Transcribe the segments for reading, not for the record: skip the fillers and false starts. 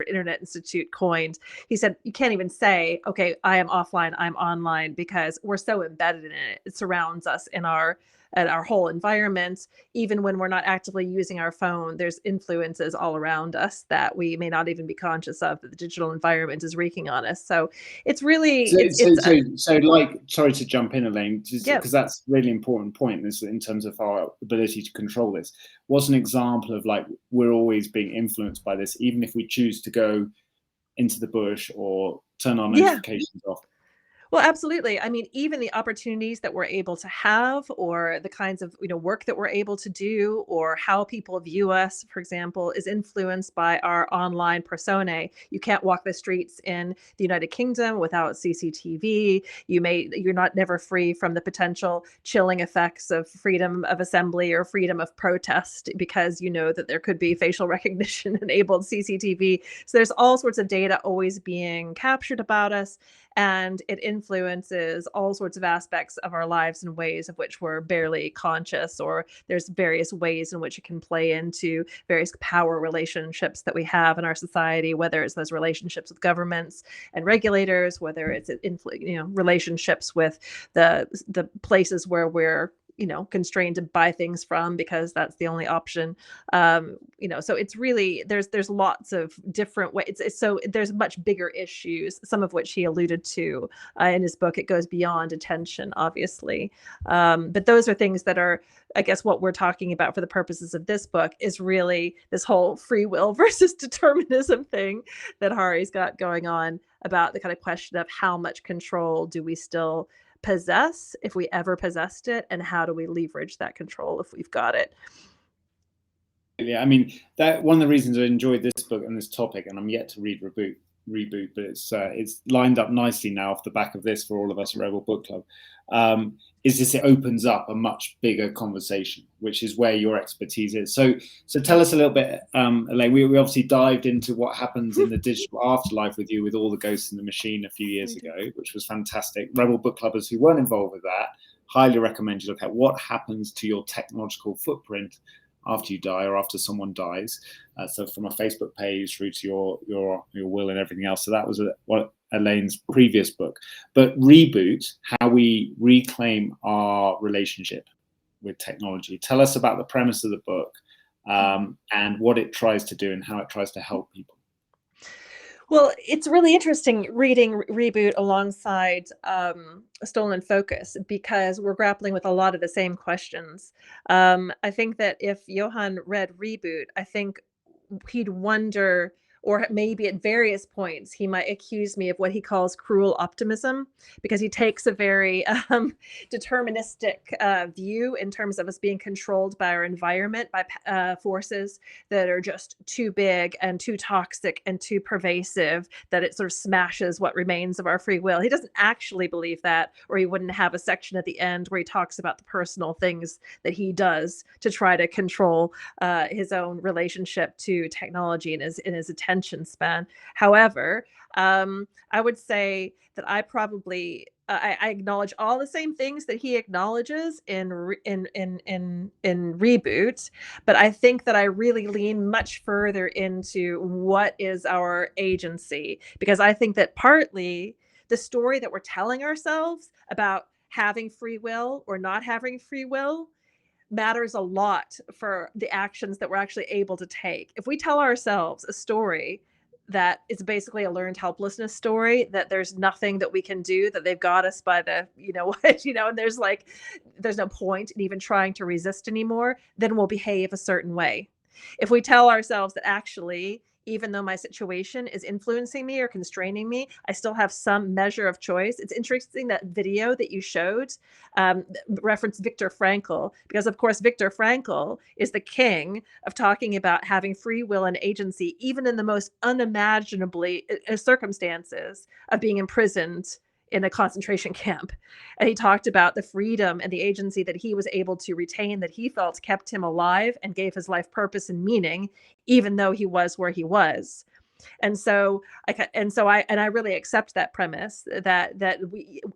Stanford Internet Institute coined. He said, you can't even say, okay, I am offline, I'm online, because we're so embedded in it. It surrounds us in our whole environment. Even when we're not actively using our phone, there's influences all around us that we may not even be conscious of, that the digital environment is wreaking on us. So it's really, like, sorry to jump in, Elaine, yeah. because that's a really important point in terms of our ability to control this. What's an example of, like, we're always being influenced by this, even if we choose to go into the bush or turn our notifications off? Well, absolutely. I mean, even the opportunities that we're able to have, or the kinds of, work that we're able to do, or how people view us, for example, is influenced by our online personae. You can't walk the streets in the United Kingdom without CCTV. You're not never free from the potential chilling effects of freedom of assembly or freedom of protest, because you know that there could be facial recognition enabled CCTV. So there's all sorts of data always being captured about us, and it influences all sorts of aspects of our lives in ways of which we're barely conscious, or there's various ways in which it can play into various power relationships that we have in our society, whether it's those relationships with governments and regulators, whether it's relationships with the places where we're constrained to buy things from because that's the only option. So it's really, there's lots of different ways. So there's much bigger issues, some of which he alluded to in his book. It goes beyond attention, obviously. But those are things that are, I guess, what we're talking about for the purposes of this book is really this whole free will versus determinism thing that Hari's got going on, about the kind of question of how much control do we still possess, if we ever possessed it, and how do we leverage that control if we've got it. Yeah, I mean, that one of the reasons I enjoyed this book and this topic, and I'm yet to read Reboot, but it's lined up nicely now off the back of this for all of us at Rebel Book Club, is this: it opens up a much bigger conversation, which is where your expertise is. So tell us a little bit, Elaine. We obviously dived into what happens in the digital afterlife with you, with All the Ghosts in the Machine a few years ago, which was fantastic. Rebel Book Clubbers who weren't involved with that, highly recommend you look at what happens to your technological footprint after you die, or after someone dies. So from a Facebook page through to your will and everything else. So that was what Elaine's previous book. But Reboot, how we reclaim our relationship with technology. Tell us about the premise of the book, and what it tries to do and how it tries to help people. Well, it's really interesting reading Reboot alongside Stolen Focus, because we're grappling with a lot of the same questions. I think that if Johan read Reboot, I think he'd wonder, or maybe at various points, he might accuse me of what he calls cruel optimism, because he takes a very deterministic view in terms of us being controlled by our environment, by forces that are just too big and too toxic and too pervasive, that it sort of smashes what remains of our free will. He doesn't actually believe that, or he wouldn't have a section at the end where he talks about the personal things that he does to try to control his own relationship to technology and his attention span. However, I would say that I probably I acknowledge all the same things that he acknowledges in Reboot, but I think that I really lean much further into what is our agency, because I think that partly the story that we're telling ourselves about having free will or not having free will matters a lot for the actions that we're actually able to take. If we tell ourselves a story that is basically a learned helplessness story, that there's nothing that we can do, that they've got us by the, and there's no point in even trying to resist anymore, then we'll behave a certain way. If we tell ourselves that actually, even though my situation is influencing me or constraining me, I still have some measure of choice. It's interesting that video that you showed referenced Viktor Frankl, because of course Viktor Frankl is the king of talking about having free will and agency, even in the most unimaginably circumstances of being imprisoned in a concentration camp. And he talked about the freedom and the agency that he was able to retain, that he felt kept him alive and gave his life purpose and meaning, even though he was where he was. And so I really accept that premise that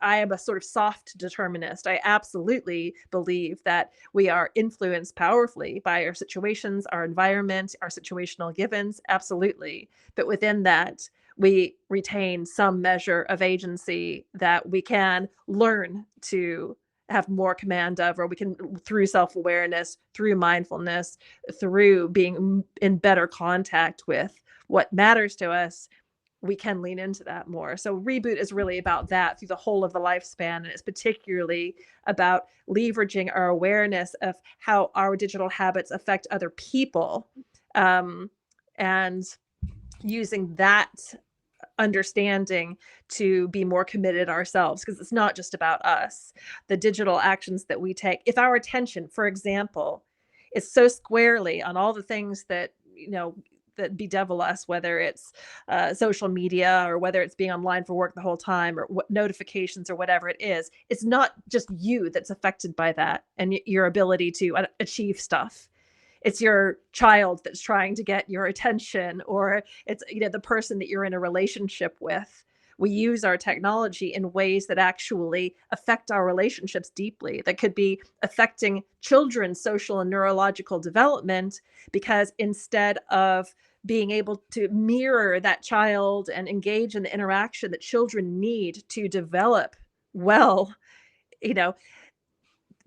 I am a sort of soft determinist. I absolutely believe that we are influenced powerfully by our situations, our environment, our situational givens, absolutely. But within that, we retain some measure of agency that we can learn to have more command of, or we can, through self-awareness, through mindfulness, through being in better contact with what matters to us, we can lean into that more. So Reboot is really about that through the whole of the lifespan. And it's particularly about leveraging our awareness of how our digital habits affect other people, and using that understanding to be more committed ourselves, because it's not just about us. The digital actions that we take, if our attention, for example, is so squarely on all the things that, that bedevil us, whether it's social media, or whether it's being online for work the whole time, or what notifications, or whatever it is, it's not just you that's affected by that and your ability to achieve stuff. It's your child that's trying to get your attention, or it's, the person that you're in a relationship with. We use our technology in ways that actually affect our relationships deeply, that could be affecting children's social and neurological development, because instead of being able to mirror that child and engage in the interaction that children need to develop well, you know,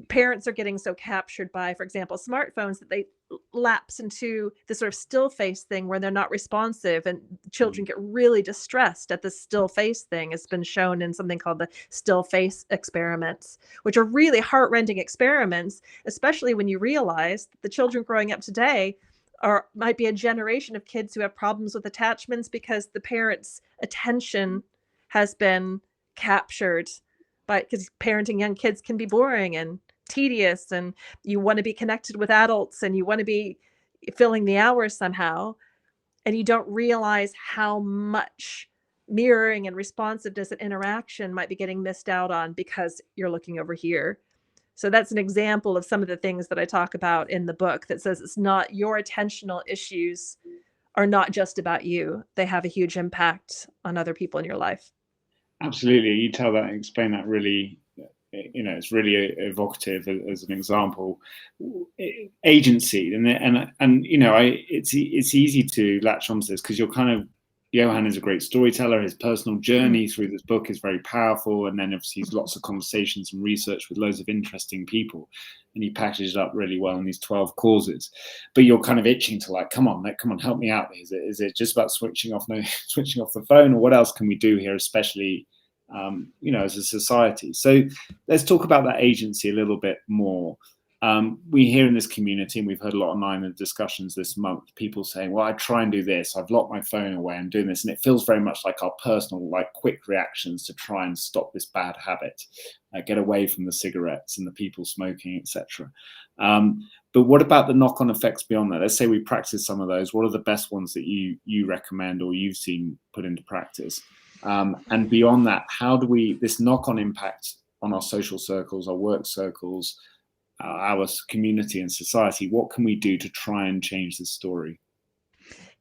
parents are getting so captured by, for example, smartphones, that they lapse into this sort of still face thing where they're not responsive, and children get really distressed at the still face thing. It's been shown in something called the still face experiments, which are really heart-rending experiments, especially when you realize that the children growing up today might be a generation of kids who have problems with attachments because the parents' attention has been captured by, because parenting young kids can be boring and tedious, and you want to be connected with adults, and you want to be filling the hours somehow, and you don't realize how much mirroring and responsiveness and interaction might be getting missed out on because you're looking over here. So that's an example of some of the things that I talk about in the book, that says it's not, your attentional issues are not just about you. They have a huge impact on other people in your life. Absolutely, you tell that and explain that really. It's really evocative as an example. Agency, it's easy to latch onto this because you're kind of, Johan is a great storyteller. His personal journey through this book is very powerful, and then obviously he's lots of conversations and research with loads of interesting people, and he packages it up really well in these 12 causes. But you're kind of itching to, like, come on, help me out. Is it just about switching off the phone, or what else can we do here, especially as a society? So let's talk about that agency a little bit more. We hear in this community, and we've heard a lot online in the discussions this month, people saying, well, I try and do this, I've locked my phone away, I'm doing this, and it feels very much like our personal, like, quick reactions to try and stop this bad habit, get away from the cigarettes and the people smoking, etc. But what about the knock-on effects beyond that? Let's say we practice some of those. What are the best ones that you recommend, or you've seen put into practice? And beyond that, how do this knock-on impact on our social circles, our work circles, our community and society, what can we do to try and change this story?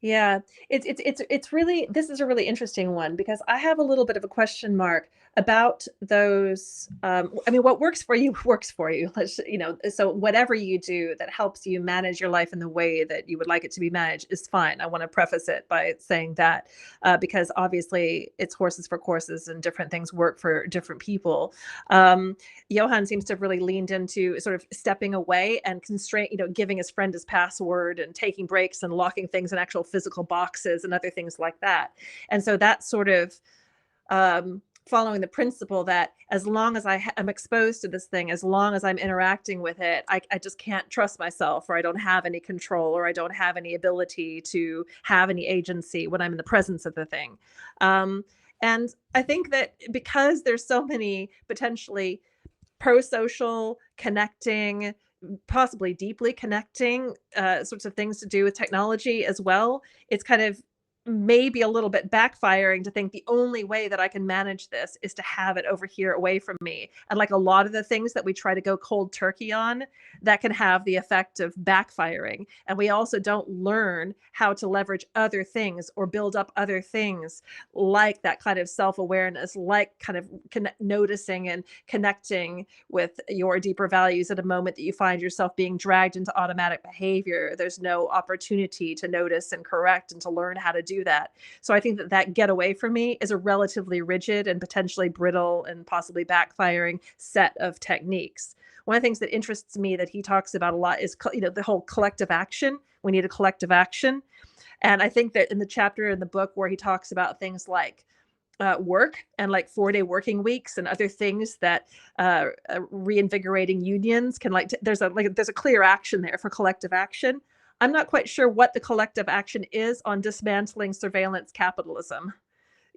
Yeah, it's really, this is a really interesting one, because I have a little bit of a question mark about those. I mean, what works for you works for you. So whatever you do that helps you manage your life in the way that you would like it to be managed is fine. I want to preface it by saying that, because obviously it's horses for courses, and different things work for different people. Johan seems to have really leaned into sort of stepping away and giving his friend his password, and taking breaks, and locking things in actual physical boxes, and other things like that. And so that's sort of following the principle that as long as I am exposed to this thing, as long as I'm interacting with it, I just can't trust myself, or I don't have any control, or I don't have any ability to have any agency when I'm in the presence of the thing. And I think that because there's so many potentially pro-social, connecting, possibly deeply connecting sorts of things to do with technology as well, it's kind of maybe a little bit backfiring to think the only way that I can manage this is to have it over here away from me. And like a lot of the things that we try to go cold turkey on, that can have the effect of backfiring. And we also don't learn how to leverage other things or build up other things, like that kind of self-awareness, like kind of noticing and connecting with your deeper values at a moment that you find yourself being dragged into automatic behavior. There's no opportunity to notice and correct and to learn how to do that. So I think that that get away from me is a relatively rigid and potentially brittle and possibly backfiring set of techniques. One of the things that interests me that he talks about a lot is, the whole collective action. We need a collective action. And I think that in the chapter in the book where he talks about things like work and like 4-day working weeks and other things that reinvigorating unions can there's a clear action there for collective action. I'm not quite sure what the collective action is on dismantling surveillance capitalism.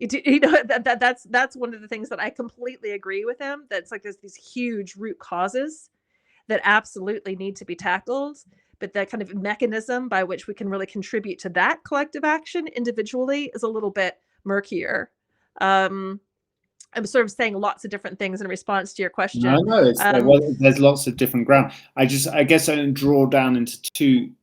That's one of the things that I completely agree with him. That's like there's these huge root causes that absolutely need to be tackled, but that kind of mechanism by which we can really contribute to that collective action individually is a little bit murkier. Um, I'm sort of saying lots of different things in response to your question. No, there's lots of different ground. I guess I draw down into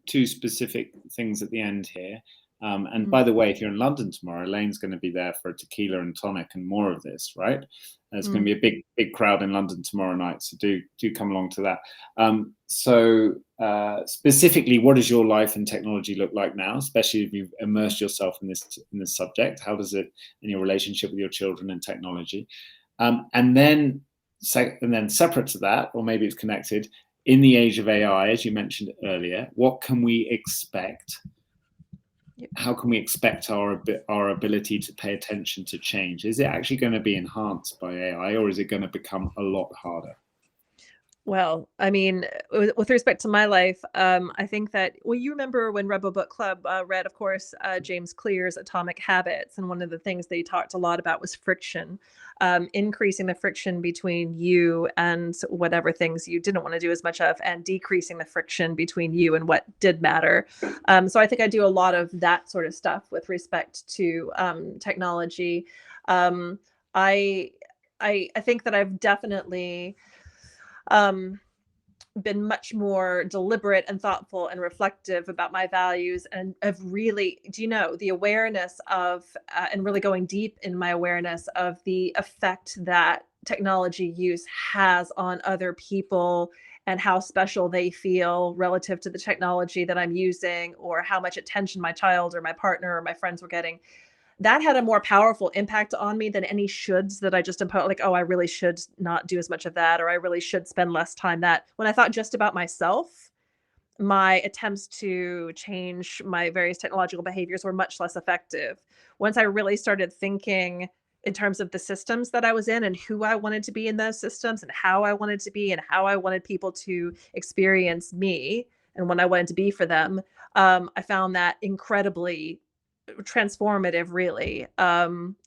two specific things at the end here. And by the way, if you're in London tomorrow, Elaine's going to be there for a tequila and tonic and more of this, right? There's going to be a big crowd in London tomorrow night, so do come along to that. So specifically, what does your life in technology look like now, especially if you've immersed yourself in this subject? How does it in your relationship with your children and technology? And then separate to that, or maybe it's connected, in the age of AI, as you mentioned earlier, what can we expect? How can we expect our ability to pay attention to change? Is it actually going to be enhanced by AI, or is it going to become a lot harder? Well, I mean, with respect to my life, I think that, well, you remember when Rebel Book Club read, of course, James Clear's Atomic Habits. And one of the things that he talked a lot about was friction, increasing the friction between you and whatever things you didn't want to do as much of, and decreasing the friction between you and what did matter. So I think I do a lot of that sort of stuff with respect to technology. I think that I've definitely been much more deliberate and thoughtful and reflective about my values, and of really, the awareness of, and really going deep in my awareness of the effect that technology use has on other people and how special they feel relative to the technology that I'm using, or how much attention my child or my partner or my friends were getting. That had a more powerful impact on me than any shoulds that I just imposed, like, oh, I really should not do as much of that, or I really should spend less time that. When I thought just about myself, my attempts to change my various technological behaviors were much less effective. Once I really started thinking in terms of the systems that I was in and who I wanted to be in those systems and how I wanted to be and how I wanted people to experience me and what I wanted to be for them, I found that incredibly transformative, really,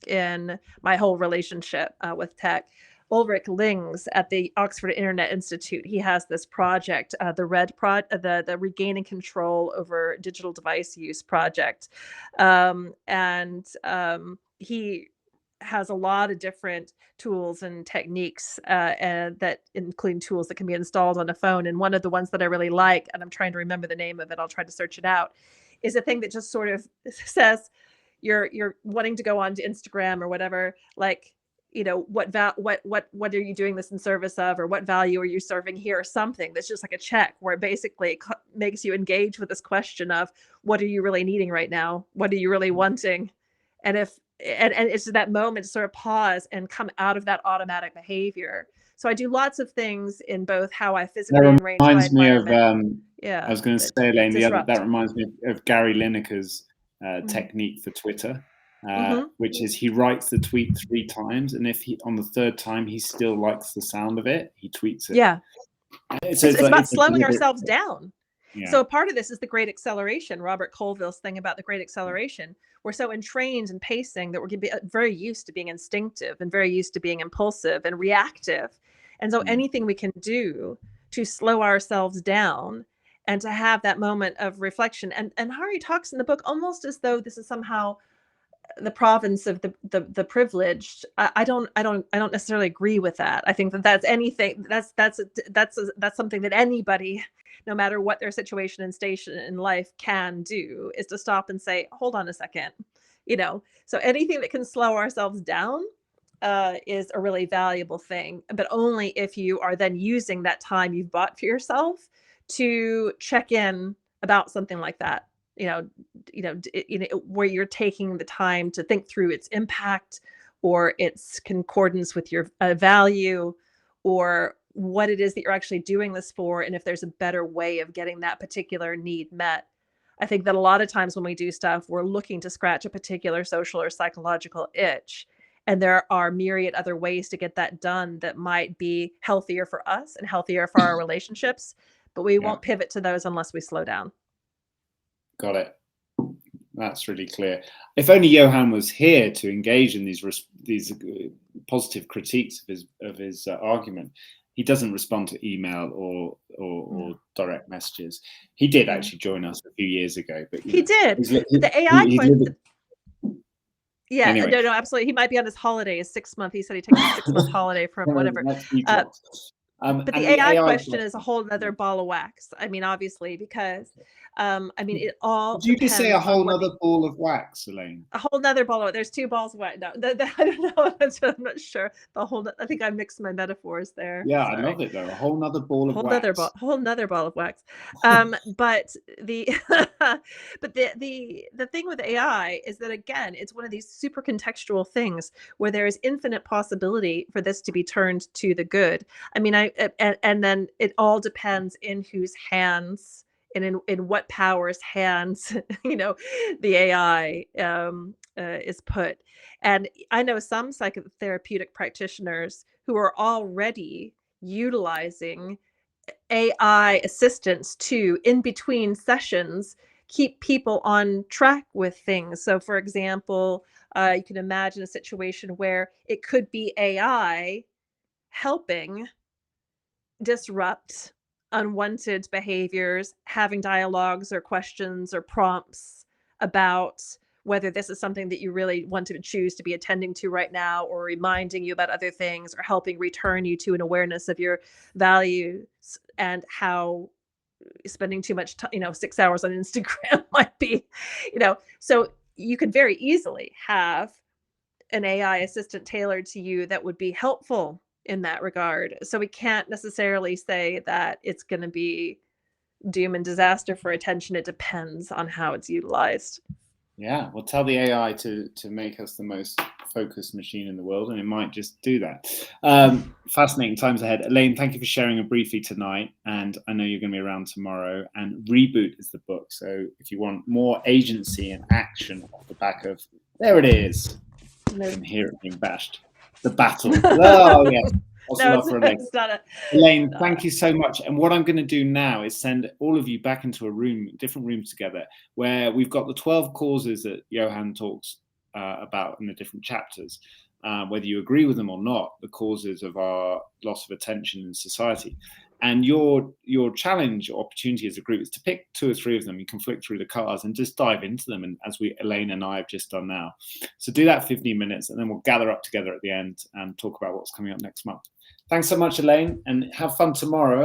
in my whole relationship with tech. Ulrich Lings at the Oxford Internet Institute, he has this project, the Regaining Control Over Digital Device Use project, and he has a lot of different tools and techniques, and that include tools that can be installed on a phone. And one of the ones that I really like, and I'm trying to remember the name of it, I'll try to search it out, is a thing that just sort of says you're wanting to go on to Instagram or whatever, like, what are you doing this in service of, or what value are you serving here, or something that's just like a check, where it basically makes you engage with this question of, what are you really needing right now? What are you really wanting? And it's that moment to sort of pause and come out of that automatic behavior. So I do lots of things in both how I physically That arrange my reminds me of, environment. I was going to say, Elaine, that reminds me of Gary Lineker's technique for Twitter, which is he writes the tweet 3 times, and if on the 3rd time he still likes the sound of it, he tweets it. Yeah. So it's about slowing ourselves down. Yeah. So part of this is the great acceleration, Robert Colville's thing about the great acceleration. We're so entrained in pacing that we're going to be very used to being instinctive and very used to being impulsive and reactive. And so anything we can do to slow ourselves down and to have that moment of reflection. And Hari talks in the book almost as though this is somehow the province of the privileged. I don't necessarily agree with that. I think that that's anything that's something that anybody, no matter what their situation and station in life, can do, is to stop and say, hold on a second, so anything that can slow ourselves down is a really valuable thing, but only if you are then using that time you've bought for yourself to check in about something like that. You know, where you're taking the time to think through its impact or its concordance with your value, or what it is that you're actually doing this for, and if there's a better way of getting that particular need met. I think that a lot of times when we do stuff, we're looking to scratch a particular social or psychological itch. And there are myriad other ways to get that done that might be healthier for us and healthier for our relationships, but we Yeah, won't pivot to those unless we slow down. got it. That's really clear. If only Johan was here to engage in these positive critiques of his argument. He doesn't respond to email or direct messages. He did actually join us a few years ago, but He did. But the AI question, yeah, anyway. no, absolutely. He might be on his holiday, his 6 month. He said he takes a 6 month holiday from whatever. But the AI question is a whole nother ball of wax. I mean, obviously, because it all did you just say a depends on whole what other ball of wax, Elaine? a whole nother ball of. There's two balls of wax. No, I don't know. I'm not sure. I think I mixed my metaphors there. Yeah, Sorry. I love it though. A whole nother ball of wax. Whole nother ball of wax. But the but the thing with AI is that, again, it's one of these super contextual things where there is infinite possibility for this to be turned to the good. I mean, and then it all depends in whose hands and in what powers hands the AI is put. And I know some psychotherapeutic practitioners who are already utilizing AI assistants to, in between sessions, keep people on track with things. So, for example, you can imagine a situation where it could be AI helping disrupt unwanted behaviors, having dialogues or questions or prompts about whether this is something that you really want to choose to be attending to right now, or reminding you about other things, or helping return you to an awareness of your values, and how spending too much time, 6 hours on Instagram might be, so you could very easily have an AI assistant tailored to you that would be helpful in that regard. So we can't necessarily say that it's going to be doom and disaster for attention. It depends on how it's utilized. Yeah, well, tell the AI to make us the most focused machine in the world, and it might just do that. Fascinating times ahead. Elaine, thank you for sharing it briefly tonight, and I know you're going to be around tomorrow. And Reboot is the book, so if you want more agency and action off the back of, there it is. You can hear it being bashed. The battle. Oh, yes. Elaine, thank you so much. And what I'm going to do now is send all of you back into a room, different rooms together, where we've got the 12 causes that Johan talks about in the different chapters. Whether you agree with them or not, the causes of our loss of attention in society. And your challenge or opportunity as a group is to pick 2 or 3 of them. You can flick through the cards and just dive into them, and as Elaine and I have just done now. So do that 15 minutes, and then we'll gather up together at the end and talk about what's coming up next month. Thanks so much, Elaine, and have fun tomorrow.